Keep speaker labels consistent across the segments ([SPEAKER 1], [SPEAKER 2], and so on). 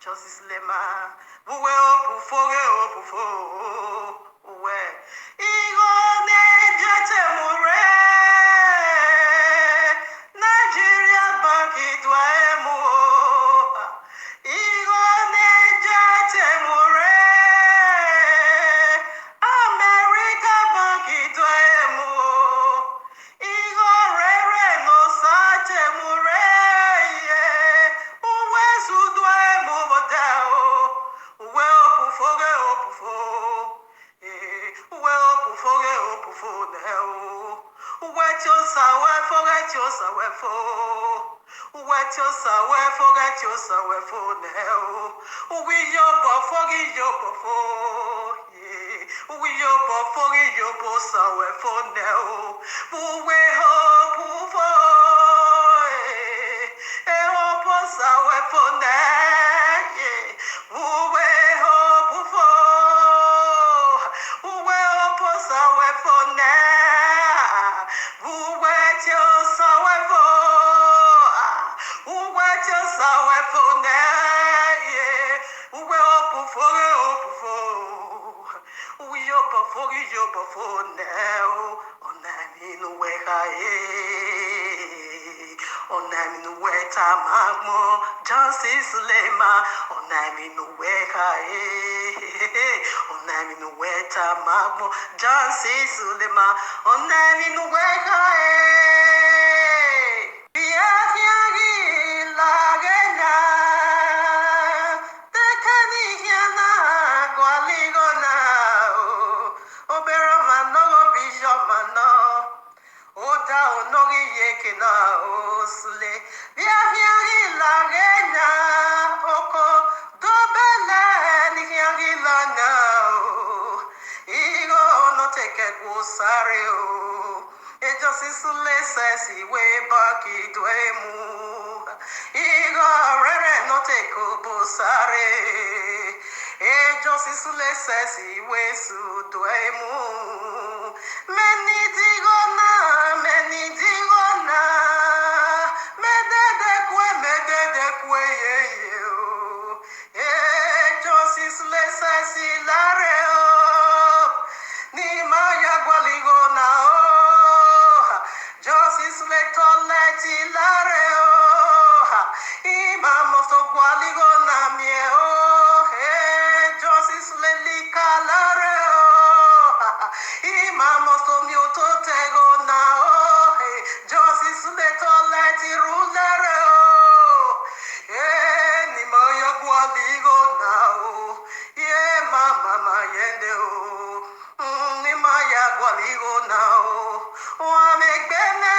[SPEAKER 1] Justice Lema, uwe opufoge opufo, uwe. Igo nejete mure, Nigeria banki dwa emu. Igo nejete mure, America banki dwa emu. Igo rere no sache mure, uwe sudwa emu bodao. Uwe opufoge opufo, uwe opufoge opufo neo. Uwe chosa we fo. Uwe chosa we fo neo. Uwe yobo fogi yobo fo. Uwe yobo fogi yobo sa we fo neo. Uwe opufo, hopo sa we fo ne. Uwe opufo, uwe opo sa we fo ne. Uwe chosa we fo, uwe chosa we fo ne. Uwe opufo, uwe yobo fo ne. Onaminu we hae. Onaminu we tamamo, Justice Lema. Onaminu we hae. Onaminu we tamamo, Justice Lema. Onaminu we hae. Biakiagi lagena, tekani hiana gwaligona. Obera manogo bijo mano. Oda onogi yeke na osle. Biakiagi lagena, oko dobele nikiagi lana. Igo no teke gusare o. Justice Lema we baki dwemu. Igo rere no teke busare. Justice Lema we su dwemu. Many digona, medede kwe ye yo. Justice Lema lare o. Ni maya gwaligona o. Justice Leti lare o. Ima mosto gwaligona mie o. Justice Lelika lare o. Ima mosto mioto tego na o. Justice Leti rulere o. Ni maya gwaligona o. Mama yende o. Ni maya gwaligona o. Wamegbene,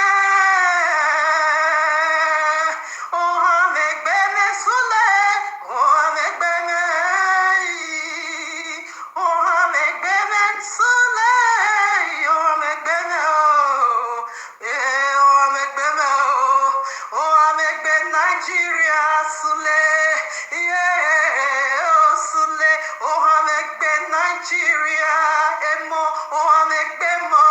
[SPEAKER 1] wamegbene sule, wamegbene, wamegbene sule, wamegbene o, wamegbene o, wamegbe Nigeria sule, sule, wamegbe Nigeria emo, wamegbe mo.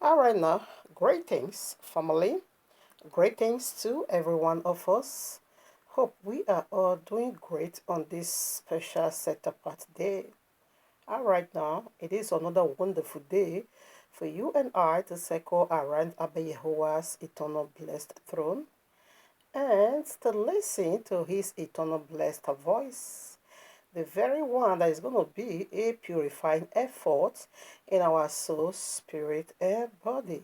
[SPEAKER 1] All right now, greetings, family. Greetings to every one of us. Hope we are all doing great on this special set apart day. All right now, it is another wonderful day for you and I to circle around Abba Yehovah's eternal blessed throne and to listen to his eternal blessed voice. The very one that is going to be a purifying effort in our soul, spirit, and body.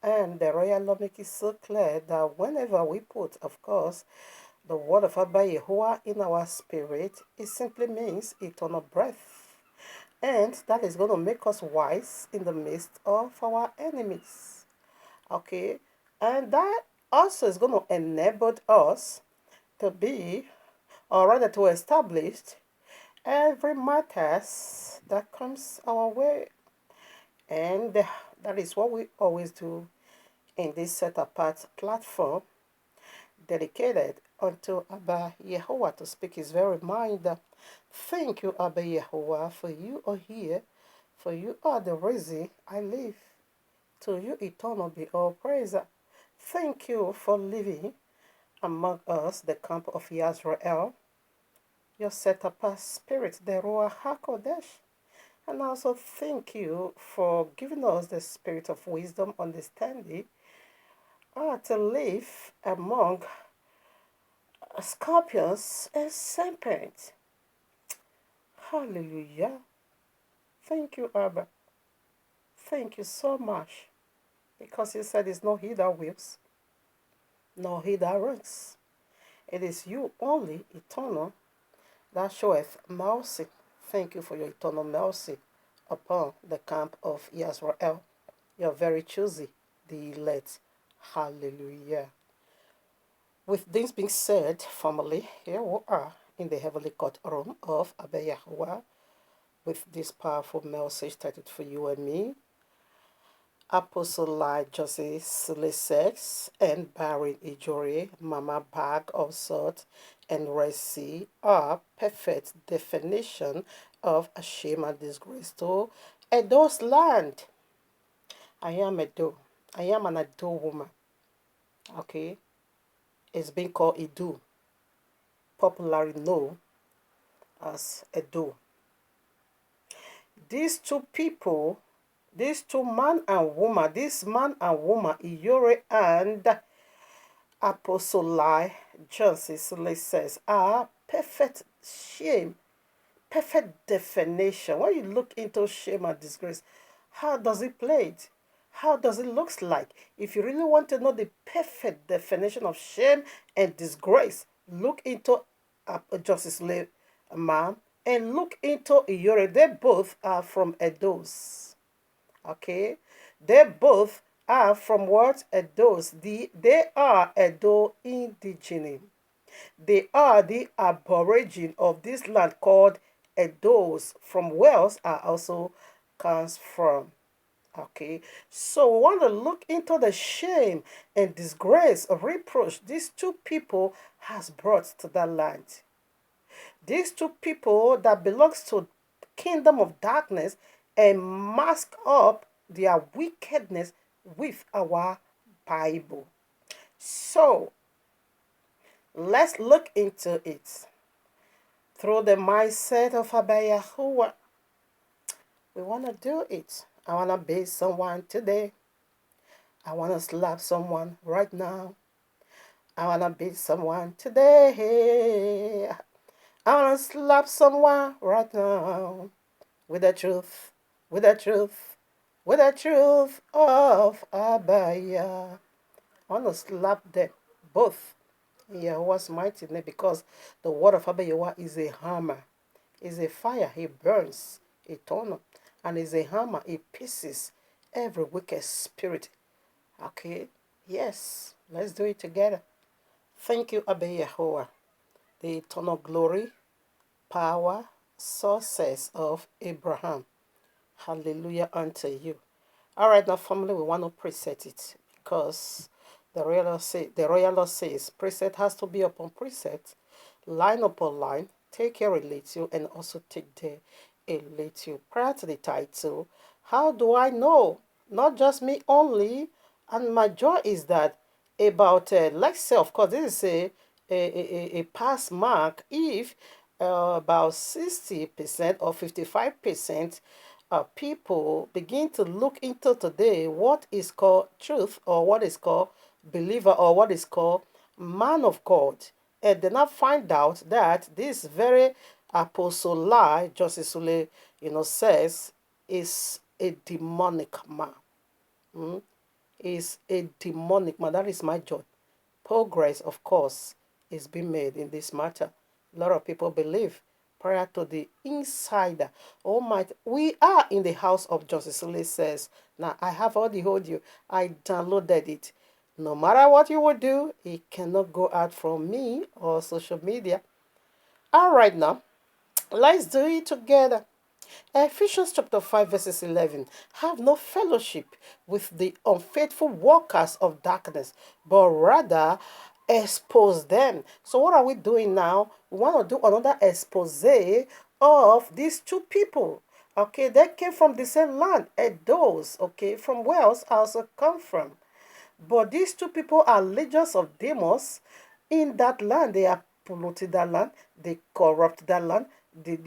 [SPEAKER 1] And the royal law make it so clear that whenever we put, of course, the word of Abba Yehovah in our spirit, it simply means eternal breath. And that is going to make us wise in the midst of our enemies. Okay? And that also is going to enable us to be, or rather to establish, every matters that comes our way. And that is what we always do in this set apart platform dedicated unto Abba Yehovah to speak his very mind. Thank you, Abba Yehovah, for you are here, for you are the reason I live. To you eternal be all praise. Thank you for living among us, the camp of Yisrael, your set apart spirit, the Ruach HaKodesh. And also thank you for giving us the spirit of wisdom, understanding, to live among scorpions and serpents. Hallelujah. Thank you, Abba. Thank you so much. Because you said it's not he that wills, nor he that runs. It is you only, eternal, that showeth mercy. Thank you for your eternal mercy upon the camp of Yisrael. You're very choosy, the elect. Hallelujah. With this being said, family, here we are in the heavenly courtroom of Abba Yahuwah with this powerful message titled for you and me. Apostle Lai Joseph Sulesex and Barry Ijori, Mama Bag of Salt and Resi are perfect definition of a shame and disgrace to Edo's land. I am Edo. I am an Edo woman. Okay? It's been called Edo, popularly known as Edo. These two people, these two man and woman, this man and woman, Iyore and Apostle Lai Johnson says, are perfect shame, perfect definition. When you look into shame and disgrace, how does it play it? How does it look like? If you really want to know the perfect definition of shame and disgrace, look into Justice Lee man and look into Iyore. They both are from Edos. Okay? They both are from what? Edos. They are Edo indigenous. They are the aborigine of this land called Edos. From Wales are also comes from. Okay, so we want to look into the shame and disgrace of reproach these two people has brought to that land. These two people that belongs to kingdom of darkness and mask up their wickedness with our Bible. So let's look into it through the mindset of Abba Yahuwah. We want to do it. I want to beat someone today. I want to slap someone right now. I want to beat someone today. I want to slap someone right now with the truth, with the truth, with the truth of Abaya. I want to slap them both in Yahweh's mighty name, because the word of Abba is a hammer, is a fire, it burns eternal, and is a hammer, it pieces every wicked spirit. Okay, yes, let's do it together. Thank you, Abba Yahuwah, the eternal glory, power, success of Abraham. Hallelujah unto you. All right, now, family, we want to preset it because the royal law says precept has to be upon precept, line upon line, take care relate you, and also take the relate you. Prior to the title, how do I know? Not just me only, and my joy is that about let's say, of course, this is a pass mark if about 60% or 55% people begin to look into today what is called truth, or what is called believer, or what is called man of God, and then I find out that this very apostle lie, Joseph Sule, says is a demonic man. Is a demonic man. That is my joy. Progress, of course, is being made in this matter. A lot of people believe prior to the insider. Oh my, we are in the house of Justice Lee says. Now, I have already told you, I downloaded it. No matter what you will do, it cannot go out from me or social media. All right, now, let's do it together. Ephesians chapter 5 verses 11. Have no fellowship with the unfaithful workers of darkness, but rather expose them. So what are we doing now? We want to do another expose of these two people. Okay, they came from the same land, Edos, okay, from Wales also come from. But these two people are legions of demons in that land. They are polluted that land. They corrupt that land. They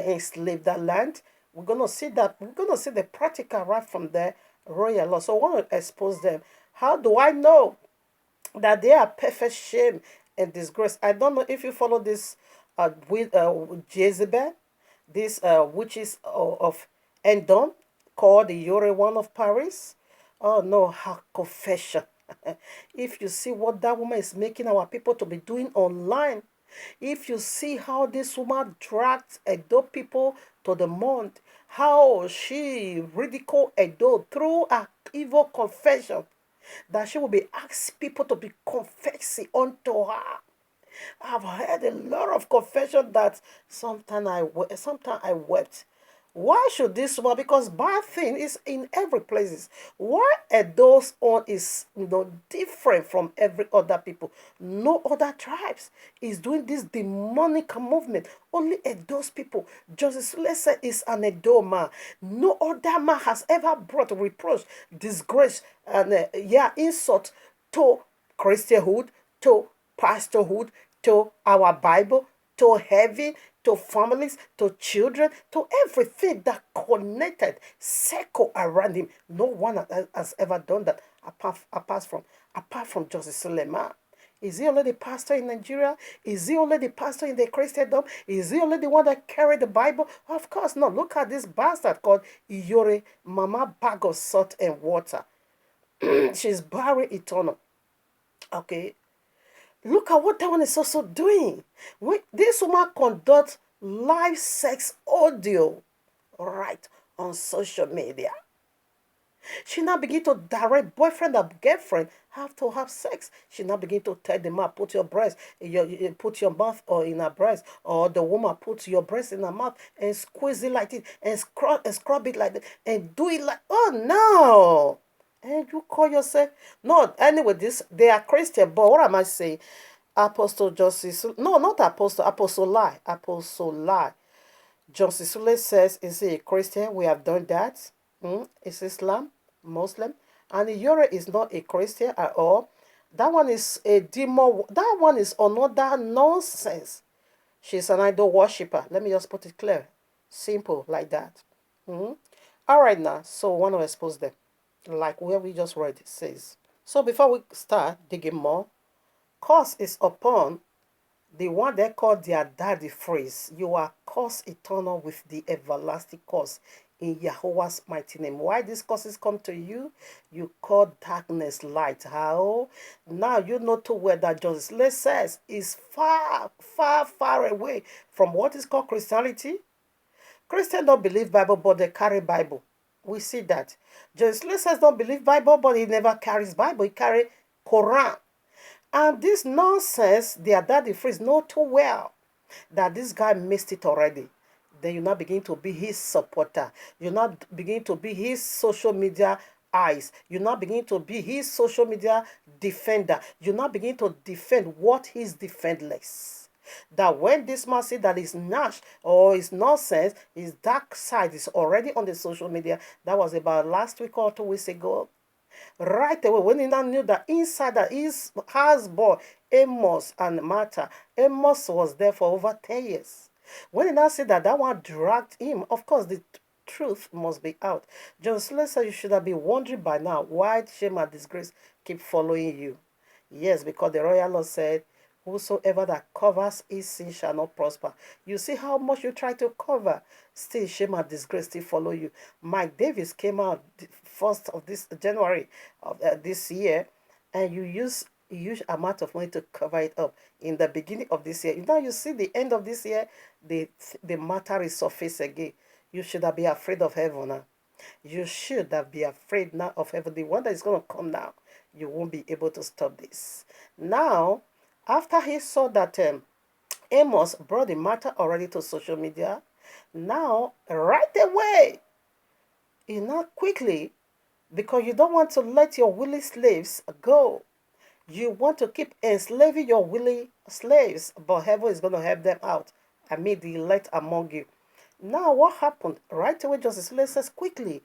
[SPEAKER 1] enslave that land. We're gonna see that. We're gonna see the practical right from the royal law. So I want to expose them. How do I know that they are perfect shame and disgrace? I don't know if you follow this with Jezebel, this witches of Endon, called the Yore one of Paris. Oh no, her confession. If you see what that woman is making our people to be doing online, if you see how this woman dragged Edo people to the mount, how she ridiculed Edo through her evil confession, that she will be asking people to be confessing unto her. I've heard a lot of confession that sometimes I wept. Why should this one? Because bad thing is in every places. Why Edo's own is different from every other people? No other tribes is doing this demonic movement. Only Edo's people. Justice Lesser is an Edo man. No other man has ever brought reproach, disgrace, and insult to Christianhood, to pastorhood, to our Bible, to heaven, to families, to children, to everything that connected, circle around him. No one has ever done that apart from Joseph Suleiman. Is he only the pastor in Nigeria? Is he only the pastor in the Christendom? Is he only the one that carried the Bible? Of course not. Look at this bastard called Iyore, Mama Bag of Salt and Water. She's Barry Eternal. Okay, look at what that one is also doing. This woman conducts live sex audio right on social media. She now begin to direct boyfriend or girlfriend have to have sex. She now begin to tell the man, put your breast, put your mouth or in her breast, or the woman put your breast in her mouth and squeeze it like this and scrub it like that and do it like, oh no. And you call yourself, no, anyway, they are Christian, but what am I saying? Apostle Justice, no, not Apostle, Apostle Lie, Apostle Lie. Justice Sule says, is he a Christian? We have done that. Is Islam, Muslim, and Yore is not a Christian at all. That one is a demon. That one is another nonsense. She's an idol worshiper. Let me just put it clear, simple like that. All right now, so I want to expose them, like where we just read it says. So before we start digging more, curse is upon the one they call their daddy phrase. You are cursed eternal with the everlasting curse in Yahweh's mighty name. Why these curses come to you? You call darkness light. How? Now you know too well that Joseph says is far, far, far away from what is called Christianity. Christians don't believe Bible, but they carry Bible. We see that. Joseph says don't believe Bible, but he never carries Bible. He carry Quran. And this nonsense, their daddy freeze know too well that this guy missed it already. Then you now begin to be his supporter. You now begin to be his social media eyes. You now begin to be his social media defender. You now begin to defend what is defendless. That when this man said that his nash or his nonsense, his dark side is already on the social media. That was about last week or 2 weeks ago. Right away, when he now knew that inside that his husband, Amos and Martha, Amos was there for over 10 years. When he now said that that one dragged him, of course, the truth must be out. John Slade said you should have been wondering by now why shame and disgrace keep following you. Yes, because the royal law said, whosoever that covers his sin shall not prosper. You see how much you try to cover, still shame and disgrace still follow you. Mike Davis came out 1st of this January of this year, and you use a huge amount of money to cover it up in the beginning of this year. Now you see the end of this year, the matter is surface again. You should have been afraid of heaven now. You should have been afraid now of heaven. The one that is going to come now, you won't be able to stop this. Now, after he saw that Amos brought the matter already to social media, Now, right away, not quickly, because you don't want to let your willy slaves go. You want to keep enslaving your willy slaves, but heaven is going to help them out. I mean, the elect among you. Now, what happened? Right away, Justice Slay says, quickly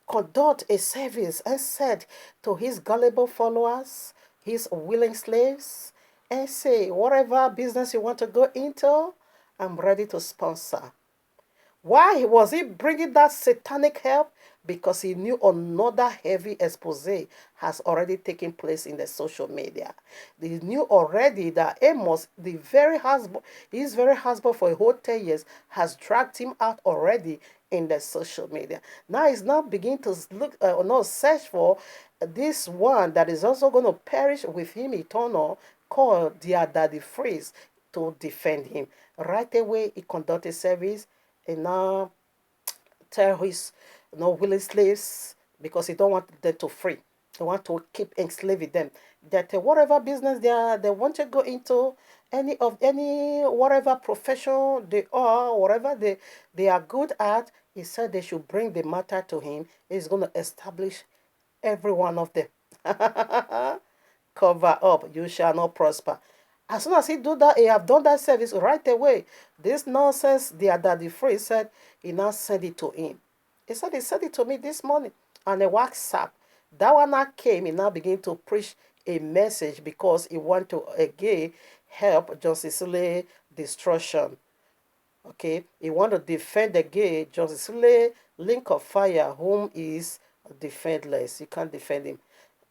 [SPEAKER 1] conduct a service and said to his gullible followers, his willing slaves, and say, whatever business you want to go into, I'm ready to sponsor. Why was he bringing that satanic help? Because he knew another heavy expose has already taken place in the social media. He knew already that Amos, the very husband, his very husband for a whole 10 years, has dragged him out already in the social media. Now he's now beginning to look, search for this one that is also going to perish with him eternal, called their daddy Freeze, to defend him. Right away, he conducted service and now tell his willing slaves, because he don't want them to free. He want to keep enslaving them. That whatever business they want to go into, any whatever profession they are, whatever they are good at, he said they should bring the matter to him. He's going to establish every one of them. Cover up, you shall not prosper. As soon as he do that, he have done that service right away. This nonsense that the Freeze said, he now sent it to him. He said he sent it to me this morning on a WhatsApp. That one now came, he now began to preach a message because he want to again help Justice Slay destruction. Okay, he want to defend again Justice Slay, link of fire, whom is defendless. You can't defend him.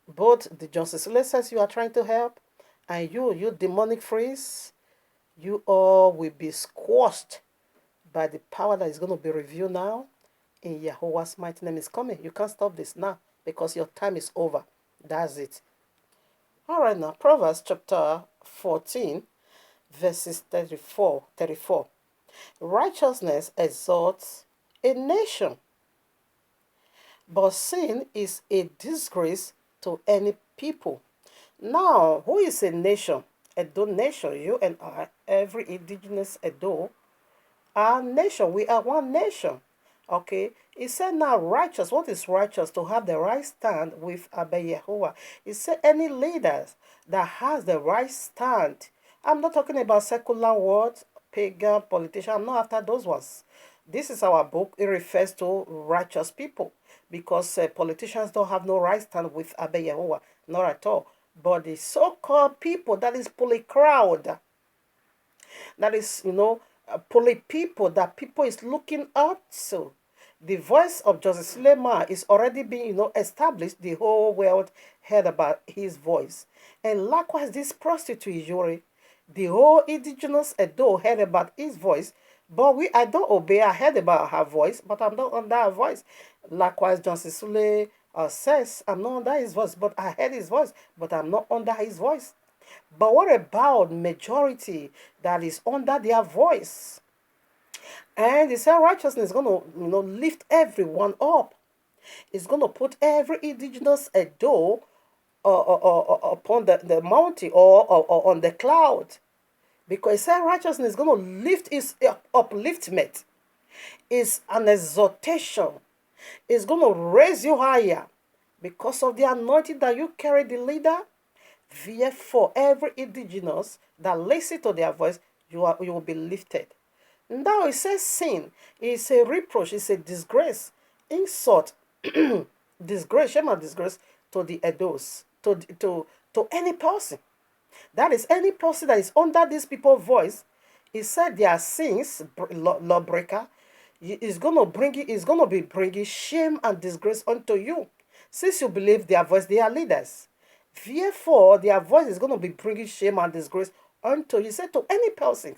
[SPEAKER 1] Both the Justice Slay says you are trying to help, and you demonic Freeze, you all will be squashed by the power that is going to be revealed now in Yahweh's mighty name is coming. You can't stop this now because your time is over. That's it. All right, now, Proverbs chapter 14, verses 34. Righteousness exalts a nation, but sin is a disgrace to any people. Now, who is a nation? Edo nation, you and I, every indigenous Edo, our nation, we are one nation. Okay, he said now righteous. What is righteous? To have the right stand with Abba Yehovah. He said any leaders that has the right stand. I'm not talking about secular words, pagan, politician. I'm not after those ones. This is our book. It refers to righteous people because politicians don't have no right stand with Abba Yehovah. Not at all. But the so-called people, that is polycrowd, that is, poly people that people is looking up to. The voice of Joseph Suleiman is already being, established. The whole world heard about his voice. And likewise, this prostitute, Yuri, the whole indigenous Edo heard about his voice. But I don't obey. I heard about her voice, but I'm not under her voice. Likewise, Johnson Sule says, I'm not under his voice, but I heard his voice, but I'm not under his voice. But what about majority that is under their voice? And the self-righteousness is going to, lift everyone up. It's going to put every indigenous Edo upon the mountain or on the cloud. Because self-righteousness is going to lift its upliftment. It's an exhortation. It's going to raise you higher. Because of the anointing that you carry, the leader, therefore, every indigenous that listens to their voice, you will be lifted. Now it says sin is a reproach, it's a disgrace, insult, disgrace, shame and disgrace to the Edos, to any person. That is any person that is under these people's voice. He said their sins, lawbreaker, is going to be bringing shame and disgrace unto you. Since you believe their voice, they are leaders. Therefore, their voice is going to be bringing shame and disgrace unto you. He said to any person,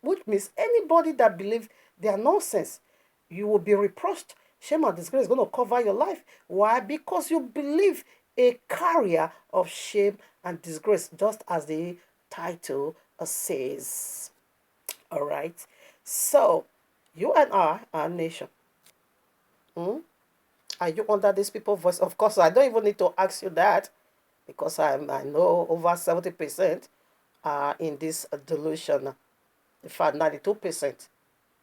[SPEAKER 1] which means anybody that believes their nonsense, you will be reproached. Shame and disgrace is going to cover your life. Why? Because you believe a carrier of shame and disgrace, just as the title says. All right. So, you and I are a nation. Are you under these people's voice? Of course, I don't even need to ask you that because I know over 70% are in this delusion. In fact, 92%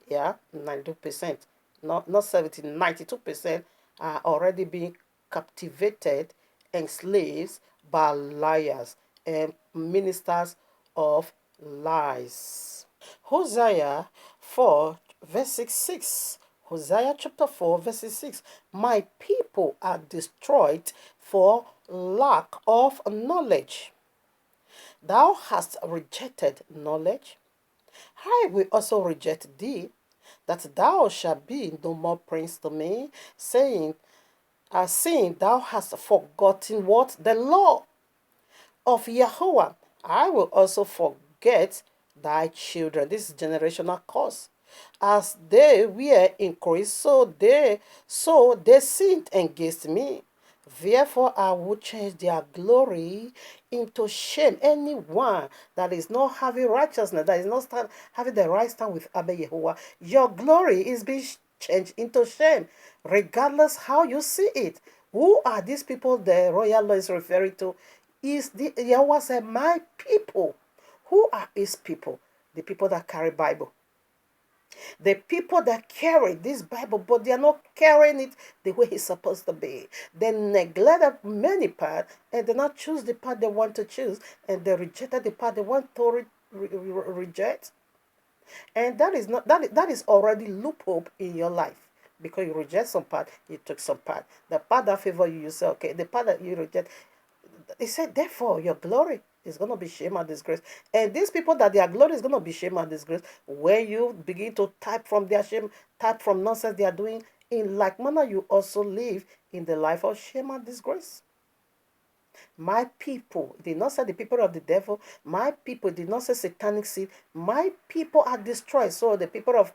[SPEAKER 1] Yeah, 92%, not 70, 92% are already being captivated, enslaved by liars and ministers of lies. Hosea 4, verse 6. Hosea chapter 4, verse 6. My people are destroyed for lack of knowledge. Thou hast rejected knowledge. I will also reject thee, that thou shalt be no more prince to me, saying, seeing thou hast forgotten what the law of Yahweh, I will also forget thy children. This is generational curse. As they were increased, so they sinned against me. Therefore, I will change their glory into shame. Anyone that is not having righteousness, that is not having the right stand with Abba Yehovah, your glory is being changed into shame, regardless how you see it. Who are these people the royal law is referring to? Is the Yahweh said, my people. Who are his people? The people that carry Bible. The people that carry this Bible, but they are not carrying it the way it's supposed to be. They neglected many parts and they not choose the part they want to choose, and they rejected the part they want to reject. And that is already loophole in your life, because you reject some part, you took some part. The part that favor you say, okay. The part that you reject, he said, therefore, your glory is going to be shame and disgrace. And these people that their glory is going to be shame and disgrace, when you begin to type from their shame, type from nonsense they are doing, in like manner, you also live in the life of shame and disgrace. My people did not say the people of the devil. My people did not say satanic seed. My people are destroyed. So the people of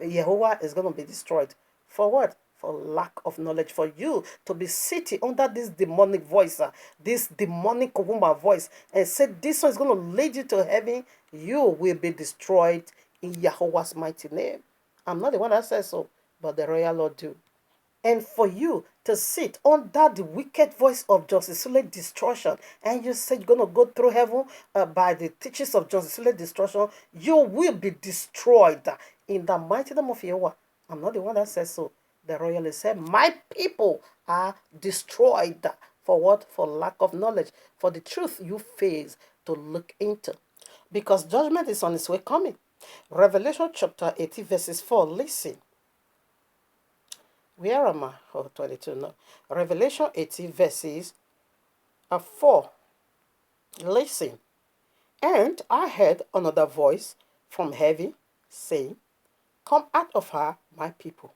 [SPEAKER 1] Jehovah is going to be destroyed. For what? For lack of knowledge. For you to be sitting under this demonic voice, this demonic woman voice, and say this one is going to lead you to heaven, you will be destroyed in Jehovah's mighty name. I'm not the one that says so, but the royal Lord do. And for you to sit under the wicked voice of Joseph Sule destruction, and you say you're going to go through heaven by the teachings of Joseph Sule destruction, you will be destroyed in the mighty name of Yahweh. I'm not the one that says so. The royalist said, my people are destroyed. For what? For lack of knowledge. For the truth you face to look into. Because judgment is on its way coming. Revelation chapter 18 verses 4. Listen. Where am I? Oh, 22. No. Revelation 18 verses 4. Listen. And I heard another voice from heaven saying, come out of her, my people,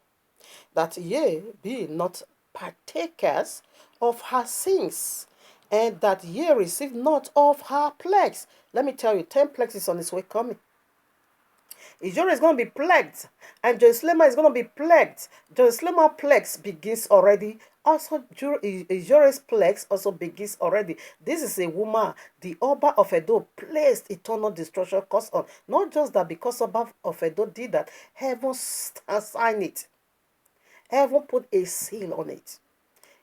[SPEAKER 1] that ye be not partakers of her sins, and that ye receive not of her plagues. Let me tell you, 10 plagues is on its way coming. Israel is going to be plagued, and Jerusalem is going to be plagued. Jerusalem plagues begins already. Also, Israel's plagues also begins already. This is a woman, the Oba of Edo, placed eternal destruction curse on. Not just that, because Oba of Edo did that, heaven signed it. Heaven put a seal on it.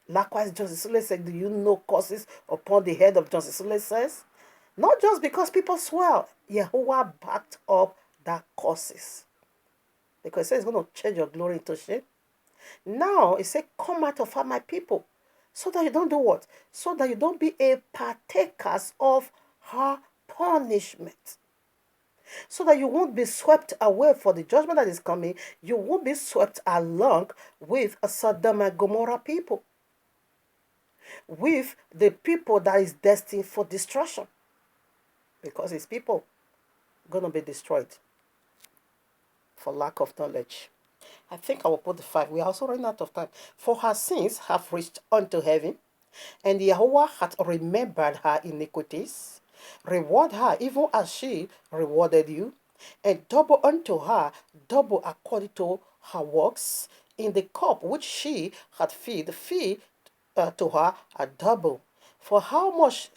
[SPEAKER 1] Likewise, John Sule said, do you know curses upon the head of John Sule says? Not just because people swear, Yehovah backed up that curses. Because it says it's going to change your glory into shame. Now, it says, come out of her, my people. So that you don't do what? So that you don't be a partakers of her punishment. So that you won't be swept away for the judgment that is coming. You won't be swept along with a Sodom and Gomorrah people. With the people that is destined for destruction. Because his people are going to be destroyed for lack of knowledge. I think I will put the 5. We are also running out of time. For her sins have reached unto heaven, and Yahweh hath remembered her iniquities. Reward her even as she rewarded you, and double unto her, double according to her works. In the cup which she had feed to her a double. For how much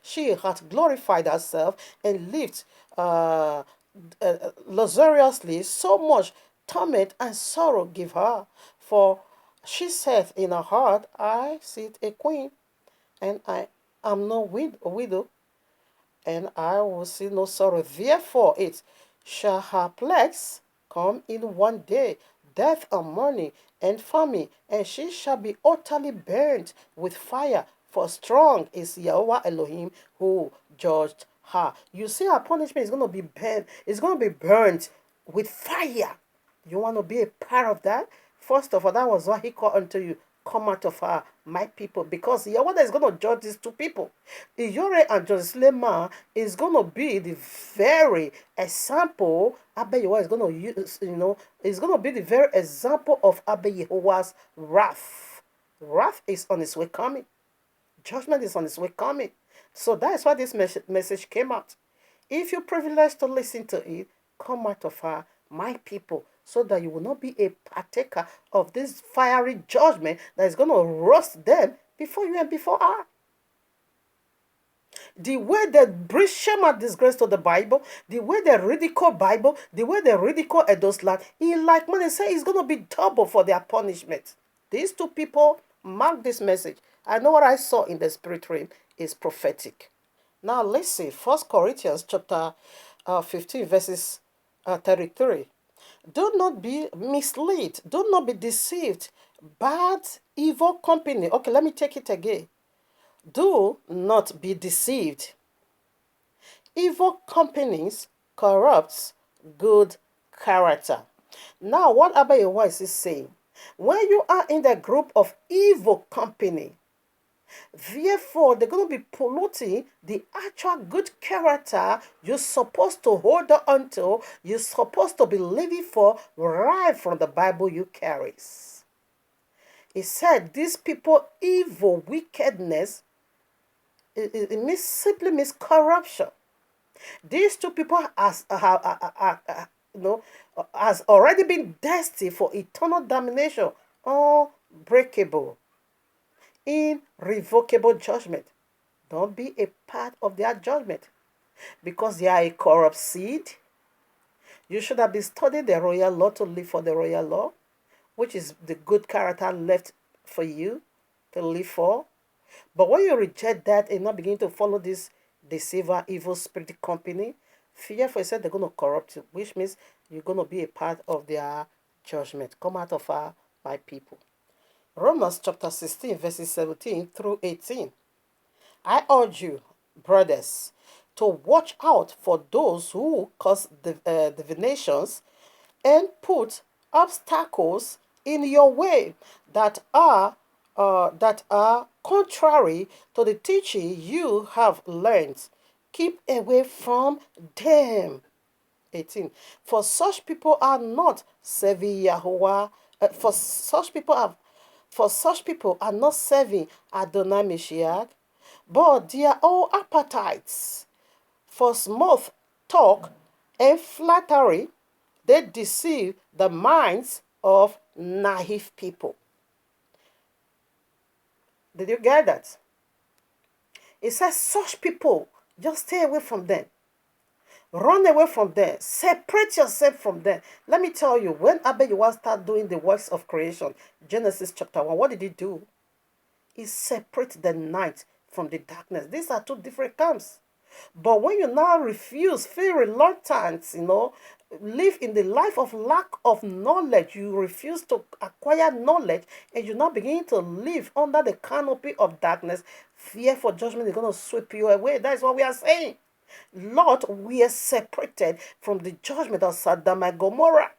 [SPEAKER 1] she hath glorified herself and lived luxuriously, so much torment and sorrow give her. For she saith in her heart, I sit a queen, and I am no widow, and I will see no sorrow. Therefore it shall her plagues come in one day, death and mourning and famine, and she shall be utterly burnt with fire. For strong is Yahweh Elohim who judged her. You see, her punishment is going to be burnt. It's going to be burnt with fire. You want to be a part of that? First of all, that was why he called unto you, come out of her, my people, because Yahweh is going to judge these two people. Iyore and Joslema is going to be the very example Abba Yehovah is going to use, is going to be the very example of Abba Yehovah's wrath. Wrath is on its way coming. Judgment is on its way coming. So that's why this message came out. If you're privileged to listen to it, come out of her, my people, so that you will not be a partaker of this fiery judgment that is going to roast them before you and before her. The way they bring shame and disgrace to the Bible, the way they ridicule Bible, the way they ridicule Edo's land, in like man, they say it's going to be double for their punishment. These two people mark this message. I know what I saw in the spirit realm is prophetic. Now let's see, 1 Corinthians chapter 15 verses 33. Do not be misled. Do not be deceived. Bad, evil company. Okay, let me take it again. Do not be deceived. Evil companies corrupts good character. Now, what Abba Yehovah is saying? When you are in the group of evil company, therefore, they're going to be polluting the actual good character you're supposed to hold on to, you're supposed to be living for right from the Bible you carry. He said, these people, evil, wickedness, it simply means corruption. These two people has already been destined for eternal damnation, unbreakable, irrevocable judgment. Don't be a part of their judgment because they are a corrupt seed. You should have been studying the royal law to live for the royal law, which is the good character left for you to live for. But when you reject that and not begin to follow this deceiver, evil spirit company, fearful, said they're going to corrupt you, which means you're going to be a part of their judgment. Come out of her, my people. Romans chapter 16, verses 17 through 18. I urge you, brothers, to watch out for those who cause divinations and put obstacles in your way that are contrary to the teaching you have learned. Keep away from them. 18. For such people are not serving Yahweh. For such people are not serving Adonai Mashiach, but their own appetites for smooth talk and flattery, they deceive the minds of naive people. Did you get that? It says such people, just stay away from them. Run away from them. Separate yourself from them. Let me tell you, when Abba Yehovah started doing the works of creation, Genesis chapter 1, what did he do? He separated the night from the darkness. These are two different camps. But when you now refuse, feel reluctant, live in the life of lack of knowledge, you refuse to acquire knowledge, and you now begin to live under the canopy of darkness, fear for judgment is going to sweep you away. That is what we are saying. Lord, we are separated from the judgment of Sodom and Gomorrah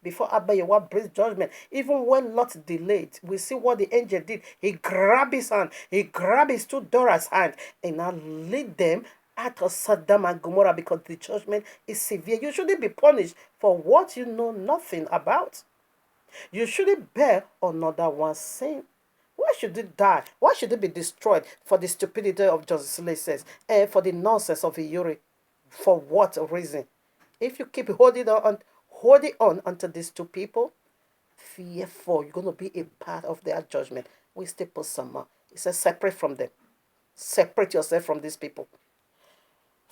[SPEAKER 1] before Abba Yehovah brings judgment. Even when Lot delayed, we see what the angel did. He grabbed his hand, he grabbed his two daughters' hand, and now lead them out of Sodom and Gomorrah because the judgment is severe. You shouldn't be punished for what you know nothing about. You shouldn't bear another one's sin. Why should it die? Why should it be destroyed for the stupidity of Joseph and for the nonsense of Iyore? For what reason? If you keep holding on unto these two people, fearful, you're going to be a part of their judgment. We still put some. It says separate from them. Separate yourself from these people.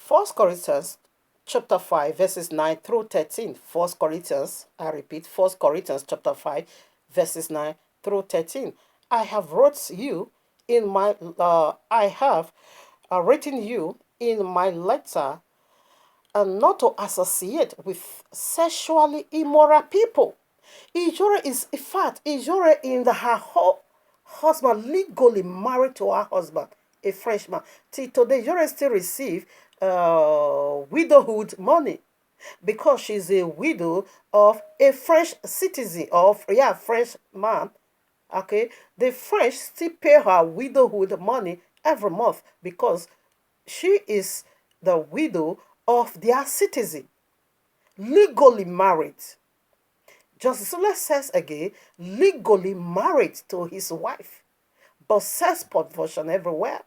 [SPEAKER 1] 1 Corinthians chapter 5 verses 9 through 13. 1 Corinthians, I repeat, 1 Corinthians chapter 5 verses 9 through 13. I have written you in my letter and not to associate with sexually immoral people. Ijore is, in fact, Ijore in her whole husband legally married to her husband, a Frenchman. Till today, Ijore still receive widowhood money because she's a widow of a French citizen, of, yeah, French man. Okay, the French still pay her widowhood money every month because she is the widow of their citizen, legally married. Justice Sule says again, legally married to his wife, but says version everywhere.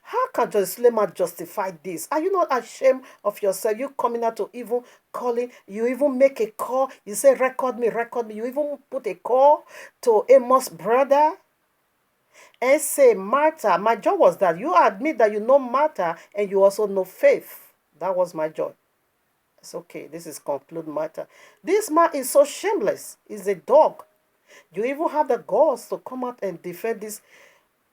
[SPEAKER 1] How can Justice Sulema justify this? Are you not ashamed of yourself? You coming out to even calling, you even make a call, you say, record me, record me. You even put a call to Amos' brother and say, Martha, my job was that you admit that you know Martha and you also know Faith. That was my job. It's okay. This is conclude matter. This man is so shameless. He's a dog. You even have the guts to come out and defend this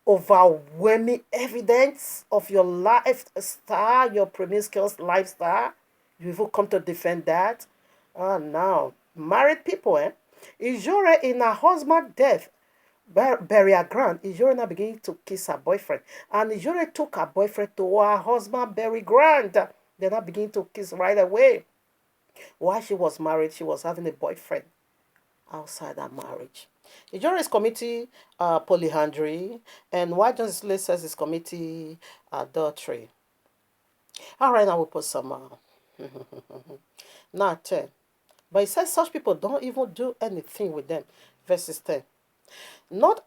[SPEAKER 1] overwhelming evidence of your lifestyle, your promiscuous lifestyle. You even come to defend that. Now, married people, Ijore in her husband's death, burial ground, Ijore now beginning to kiss her boyfriend. And Ijore took her boyfriend to her husband's burial ground. They now begin to kiss right away. While she was married, she was having a boyfriend outside her marriage. Ijore is committing polyandry, and why Justice Sule says is committing adultery. All right, now we put some. Now 10. But it says such people don't even do anything with them. Verses 10. Not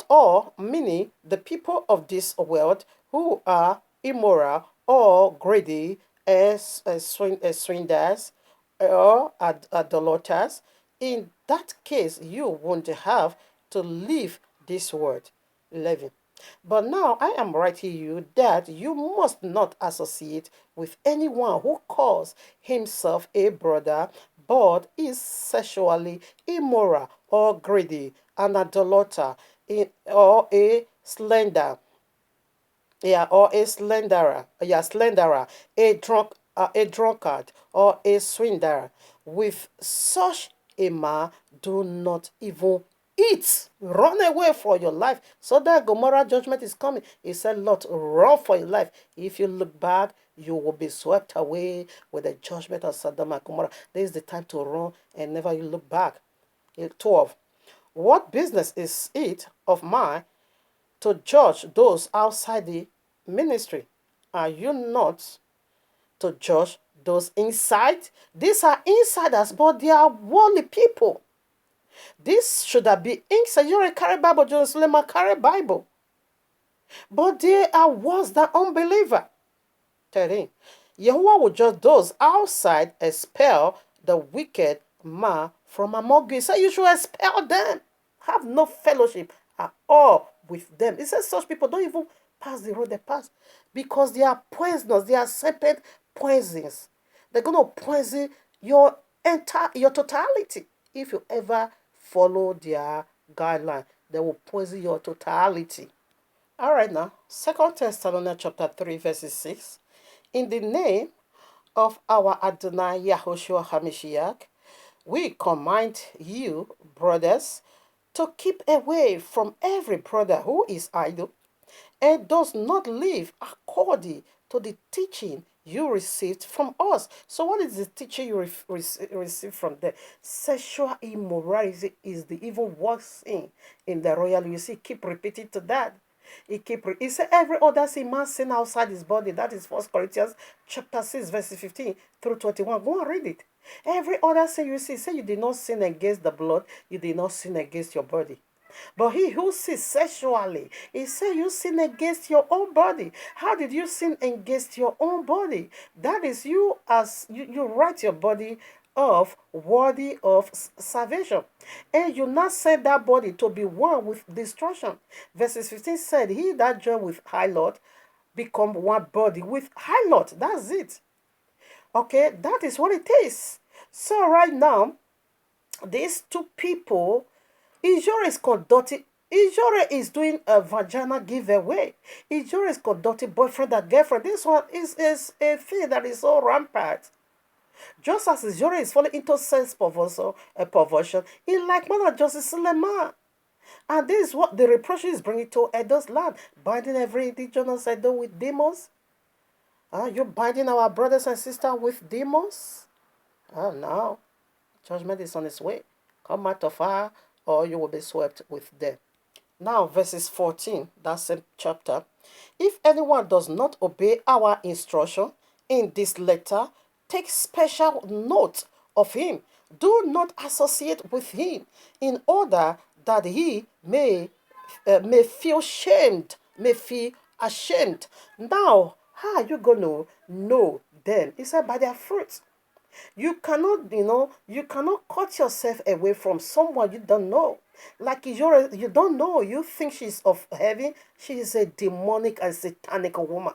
[SPEAKER 1] all, meaning the people of this world who are immoral or greedy as swindlers or idolaters. In that case, you won't have to leave this world. 11. But now I am writing you that you must not associate with anyone who calls himself a brother but is sexually immoral or greedy, an idolater, or a slender, or a slenderer, a drunkard, or a swindler. With such a man, do not even eat. Run away for your life. So that Gomorrah judgment is coming. He said, Lord, run for your life. If you look back, you will be swept away with the judgment of Sodom and Gomorrah. This is the time to run and never you look back. 12. What business is it of mine to judge those outside the ministry? Are you not to judge those inside? These are insiders, but they are worldly people. This should have been inside. You're a carry Bible, Justice Sulema carry Bible. But they are worse than unbeliever. 13. Yahuwah will judge those outside, expel the wicked man from among you. So you should expel them. Have no fellowship at all with them. It says such people don't even pass the road they pass because they are poisonous. They are serpent poisons. They're going to poison your totality. If you ever follow their guideline, they will poison your totality. All right, now, 2 Thessalonians chapter 3, verses 6. In the name of our Adonai Yahushua HaMashiach, we command you, brothers, to keep away from every brother who is idle and does not live according to the teaching you received from us. So what is the teaching you received from them? Sexual immorality is the even worst sin in the royal. You see, keep repeating to that. He said every other sin man sin outside his body. That is 1 Corinthians chapter 6, verses 15 through 21. Go and read it. Every other sin you see, say you did not sin against the blood, you did not sin against your body. But he who sins sexually, he said you sin against your own body. How did you sin against your own body? That is you as you write your body of worthy of salvation, and you not set that body to be one with destruction. Verses 15 said, he that joined with harlot become one body with harlot. That's it. Okay, that is what it is. So right now, these two people, Ijore is conducting Ijore is doing a vagina giveaway. Ijore is conducting boyfriend and girlfriend. This one is a thing that is so rampant. Just as Ijore is falling into sex perversion, in like manner, Justice Suleiman. And this is what the reproach is bringing to Edo's land, binding every indigenous Edo with demons. You binding our brothers and sisters with demons? No. Judgment is on its way. Come out of her, or you will be swept with them. Now, verses 14, that same chapter. If anyone does not obey our instruction in this letter, take special note of him. Do not associate with him, in order that he may feel shamed, may feel ashamed. Now, how are you going to know them? He said, by their fruits. You cannot cut yourself away from someone you don't know. Like you don't know, you think she's of heaven, she is a demonic and satanic woman.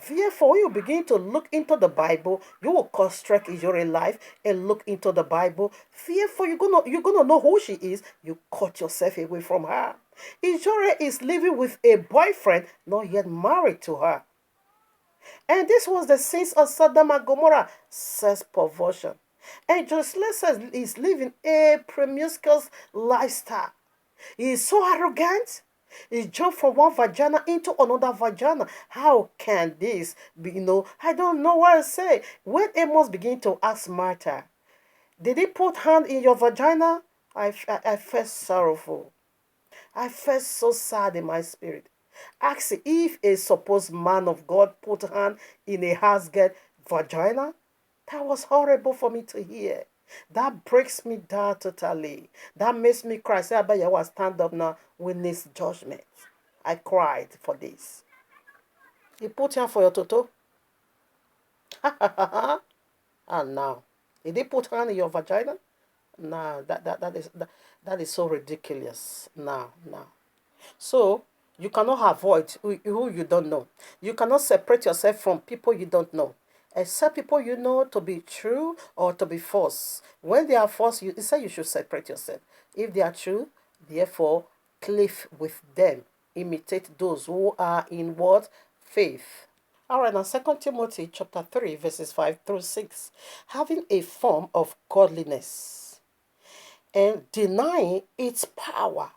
[SPEAKER 1] Therefore, when you begin to look into the Bible, you will construct your life and look into the Bible. Therefore, you're gonna know who she is. You cut yourself away from her. Ijore is living with a boyfriend, not yet married to her. And this was the sins of Sodom and Gomorrah, sex perversion. And Jocelyn says he's living a promiscuous lifestyle. He is so arrogant. He jumped from one vagina into another vagina. How can this be? I don't know what to say. When Amos began to ask Martha, did he put hand in your vagina? I felt sorrowful. I felt so sad in my spirit. Ask if a supposed man of God put hand in a house-girl vagina. That was horrible for me to hear. That breaks me down totally. That makes me cry. Say, I bet you will stand up now, witness judgment. I cried for this. He put hand for your toto. And now, did he put hand in your vagina? No, that is so ridiculous. No. So you cannot avoid who you don't know. You cannot separate yourself from people you don't know. Except people you know to be true or to be false. When they are false, you say you should separate yourself. If they are true, therefore, cleave with them. Imitate those who are in what? Faith. All right, now 2 Timothy chapter 3, verses 5 through 6. Having a form of godliness and denying its power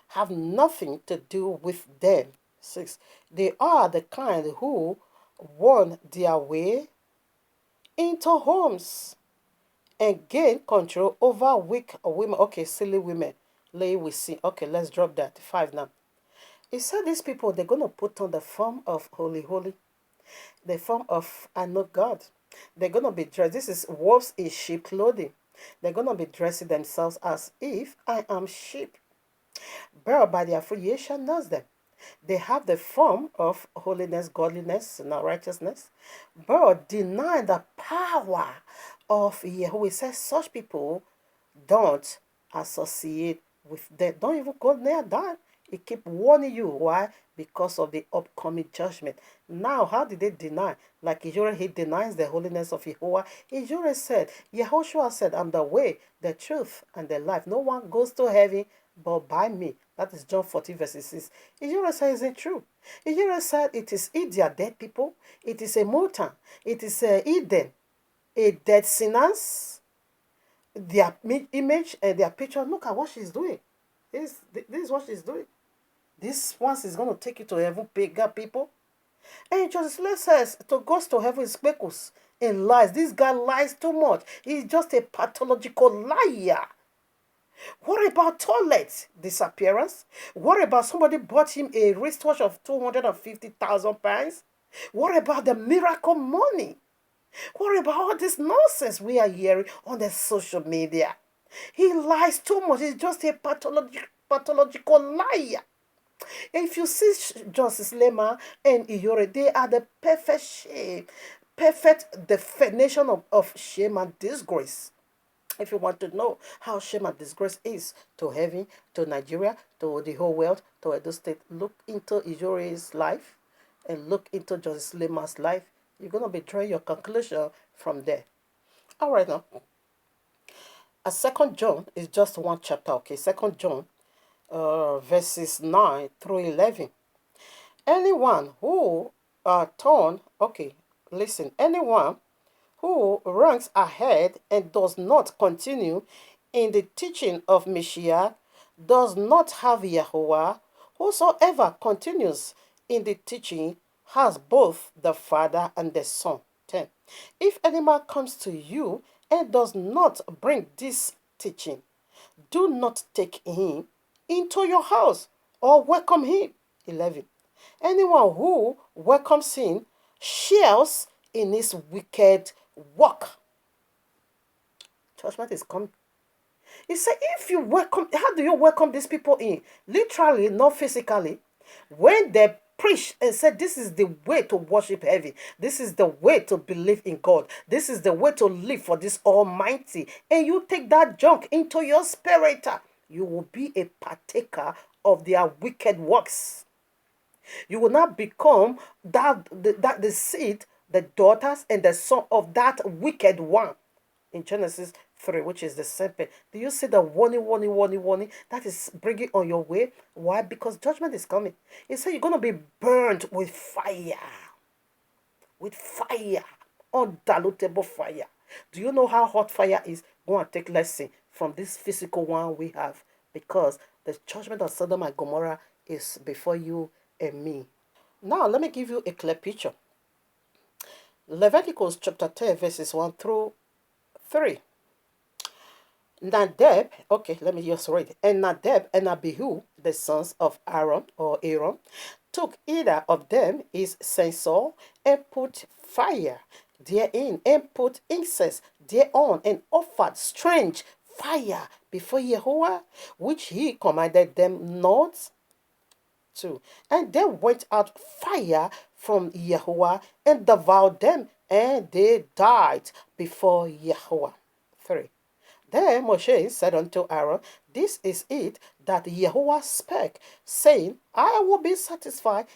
[SPEAKER 1] have nothing to do with them. 6. They are the kind who won their way into homes and gain control over weak women. Okay, silly women. Lay we see. Okay, let's drop that. 5 now. He said these people, they're going to put on the form of holy, the form of I know God. They're going to be dressed. This is wolves in sheep clothing. They're going to be dressing themselves as if I am sheep. But by their affiliation knows them. They have the form of holiness, godliness, and righteousness, but deny the power of Yahweh. Says such people don't associate with them. Don't even go near that. He keep warning you. Why? Because of the upcoming judgment. Now, how did they deny? Like Ijore, he denies the holiness of Jehovah. Ijore said, Yehoshua said, I'm the way, the truth, and the life. No one goes to heaven but by me. That is John 14, verses 6. Ijore said, isn't true. Ijore said, it is India, dead people. It is a Motan. It is Eden, a dead sinners. Their image and their picture. Look at what she's doing. This is what she's doing. This once is going to take you to heaven, pagan people. And Joseph says to go to heaven is speckles and lies. This guy lies too much. He's just a pathological liar. What about toilet disappearance? What about somebody bought him a wristwatch of 250,000 pounds? What about the miracle money? What about all this nonsense we are hearing on the social media? He lies too much. He's just a pathological liar. If you see Justice Lema and Ijore, they are the perfect shame, perfect definition of shame and disgrace. If you want to know how shame and disgrace is to heaven, to Nigeria, to the whole world, to Edo State, look into Ijore's life and look into Justice Lema's life. You're going to be drawing your conclusion from there. All right, now. A 2 John is just one chapter, okay? 2 John verses 9 through 11. Anyone who listen, anyone who ranks ahead and does not continue in the teaching of Mashiach does not have Yahuwah. Whosoever continues in the teaching has both the Father and the Son. 10. If any man comes to you and does not bring this teaching, do not take him into your house or welcome him. 11. Anyone who welcomes him shares in his wicked work. Judgment is coming. He said, if you welcome, how do you welcome these people in? Literally, not physically. When they preach and said, this is the way to worship heaven. This is the way to believe in God. This is the way to live for this Almighty. And you take that junk into your spirit, you will be a partaker of their wicked works. You will not become the seed, the daughters, and the son of that wicked one. In Genesis 3, which is the serpent. Do you see the warning that is bringing on your way? Why? Because judgment is coming. He said you're going to be burned with fire. With fire. Undilutable fire. Do you know how hot fire is? Go and take lesson from this physical one we have. Because the judgment of Sodom and Gomorrah is before you and me. Now, let me give you a clear picture. Leviticus chapter 10, verses 1 through 3. Nadab, okay, let me just read it. And Nadab and Abihu, the sons of Aaron, took either of them his censer and put fire therein, and put incense thereon, and offered strange fire before Jehovah, which he commanded them not to. And there went out fire from Jehovah and devoured them, and they died before Jehovah. 3. Then Moshe said unto Aaron, this is it that Jehovah spake, saying, I will be sanctified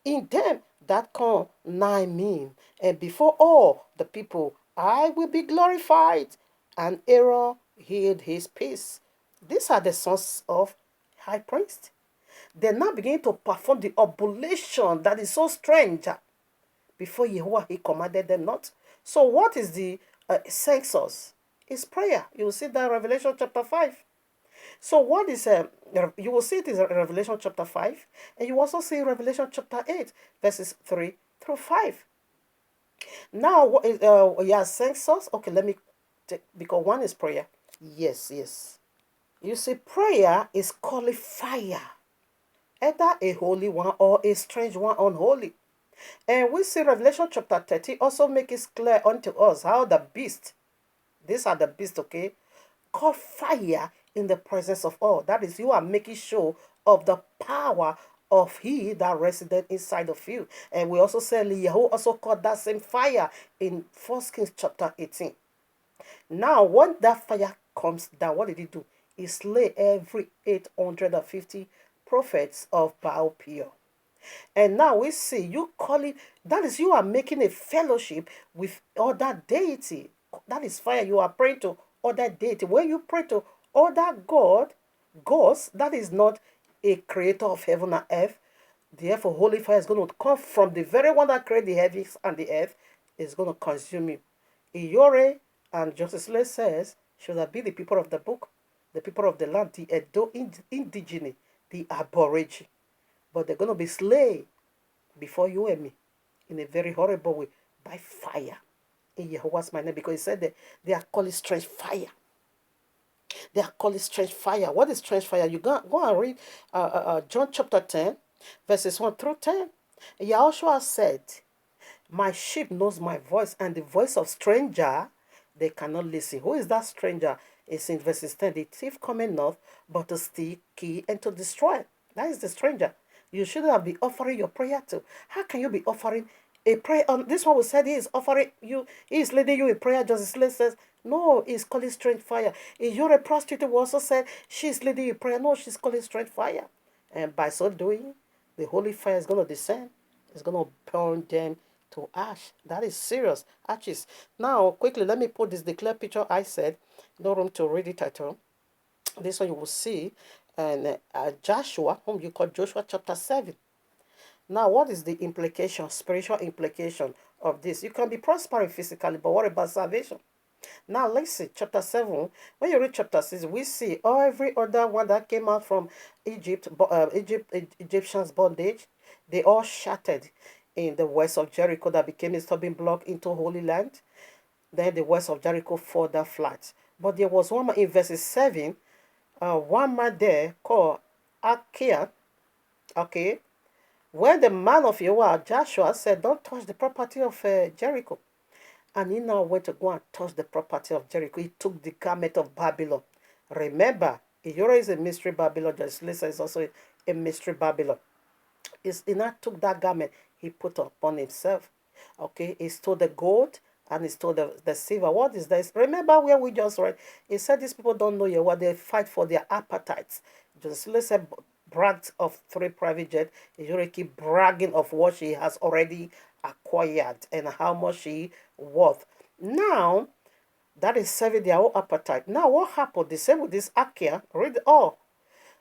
[SPEAKER 1] in them that come nigh me, and before all the people I will be glorified. And Aaron hid his peace. These are the sons of high priest. They now begin to perform the oblation that is so strange before Jehovah he commanded them not. So what is the census? It's prayer. You will see that in Revelation chapter 5. So what is you will see it in Revelation chapter 5, and you also see Revelation chapter 8, verses 3 through 5. Now what is census? Okay, let me take, because one is prayer. Yes. You see, prayer is called fire. Either a holy one or a strange one unholy. And we see Revelation chapter 30 also make it clear unto us how the beast, these are the beasts, okay, call fire in the presence of all. That is, you are making show of the power of he that resident inside of you. And we also say Eliyahu also called that same fire in 1 Kings chapter 18. Now, when that fire comes down, what did he do? He slay every 850 prophets of Baal Peor. And now we see you call it, that is, you are making a fellowship with other deity. That is fire. You are praying to other deity. When you pray to other gods, that is not a creator of heaven and earth. Therefore, holy fire is going to come from the very one that created the heavens and the earth. Is going to consume you. Iyore and Justice Lee says, should that be the people of the book, the people of the land, the Edo indigenous, the aborigine. But they're going to be slain before you and me in a very horrible way by fire in Jehovah's name, because he said that they are called strange fire. They are called strange fire. What is strange fire? You go and read John chapter 10, verses 1 through 10. Yahushua said, my sheep knows my voice, and the voice of stranger they cannot listen. Who is that stranger? It's in verses 10. The thief cometh not, but to steal, kill, and to destroy. That is the stranger. You shouldn't have been offering your prayer to. How can you be offering a prayer? This one who said he is offering you, he is leading you in prayer. Justice Lee says, no, he's calling strange fire. If you're a prostitute who also said she's leading you in prayer, no, she's calling strange fire. And by so doing, the holy fire is going to descend. It's going to burn them to ash. That is serious. Ashes. Now, quickly, let me put this declare picture I said. No room to read it at all. This one you will see, and Joshua, whom you call Joshua chapter 7. Now, what is the implication, spiritual implication of this? You can be prospering physically, but what about salvation? Now, let's see, chapter 7. When you read chapter 6, we see every other one that came out from Egyptians' bondage, they all shattered in the west of Jericho that became a stumbling block into Holy Land. Then the west of Jericho further flat. But there was one man in verses 7, one man there called Akia, okay, when the man of Yahweh, Joshua, said, don't touch the property of Jericho. And he now went to go and touch the property of Jericho. He took the garment of Babylon. Remember, Iyora is a mystery Babylon. Lisa is also a mystery Babylon. He now took that garment he put upon himself. Okay, he stole the gold and he stole the silver. What is this? Remember where we just read? He said these people don't know Yahweh. They fight for their appetites. Just listen, bragged of 3 private jets. He keep bragging of what she has already acquired and how much she worth. Now, that is serving their own appetite. Now, what happened? The same with this Akia. Read all.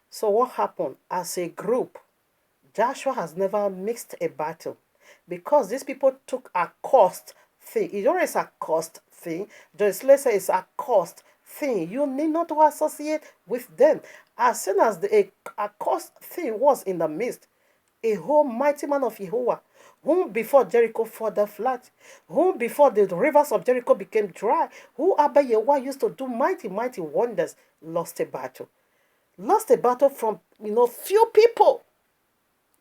[SPEAKER 1] So, what happened? As a group, Joshua has never mixed a battle because these people took a cost thing. It always a cost thing. Just let's say it's a cost thing. You need not to associate with them. As soon as a cost thing was in the midst, a whole mighty man of Jehovah, whom before Jericho further flat, whom before the rivers of Jericho became dry, who Abba Yahweh used to do mighty, mighty wonders, lost a battle. Lost a battle from, few people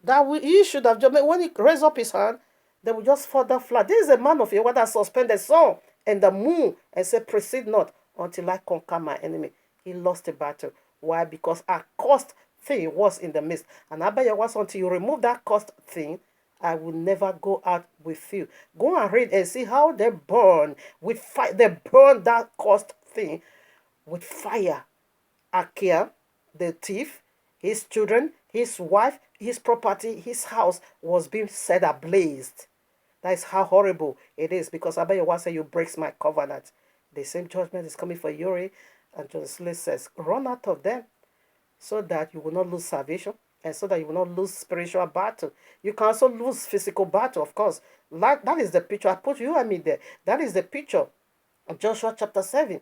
[SPEAKER 1] that he should have just, when he raised up his hand, they will just further flat. This is a man of Yahweh that suspended the sun and the moon and said, proceed not until I conquer my enemy. He lost the battle. Why? Because a cost thing was in the midst. And Abba Yahweh, until you remove that cost thing, I will never go out with you. Go and read and see how they burn with fire. They burn that cost thing with fire. Akia, the thief, his children, his wife, his property, his house was being set ablaze. That is how horrible it is, because Abba Yahweh said, you breaks my covenant. The same judgment is coming for Uri. And Joseph says, run out of them so that you will not lose salvation and so that you will not lose spiritual battle. You can also lose physical battle, of course. That is the picture. I put you and me there. That is the picture of Joshua chapter 7.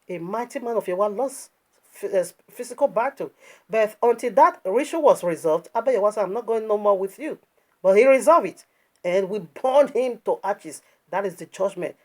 [SPEAKER 1] A mighty man of Yahweh lost physical battle. But until that issue was resolved, Abba Yahweh said, I'm not going no more with you. But he resolved it. And we burned him to ashes. That is the judgment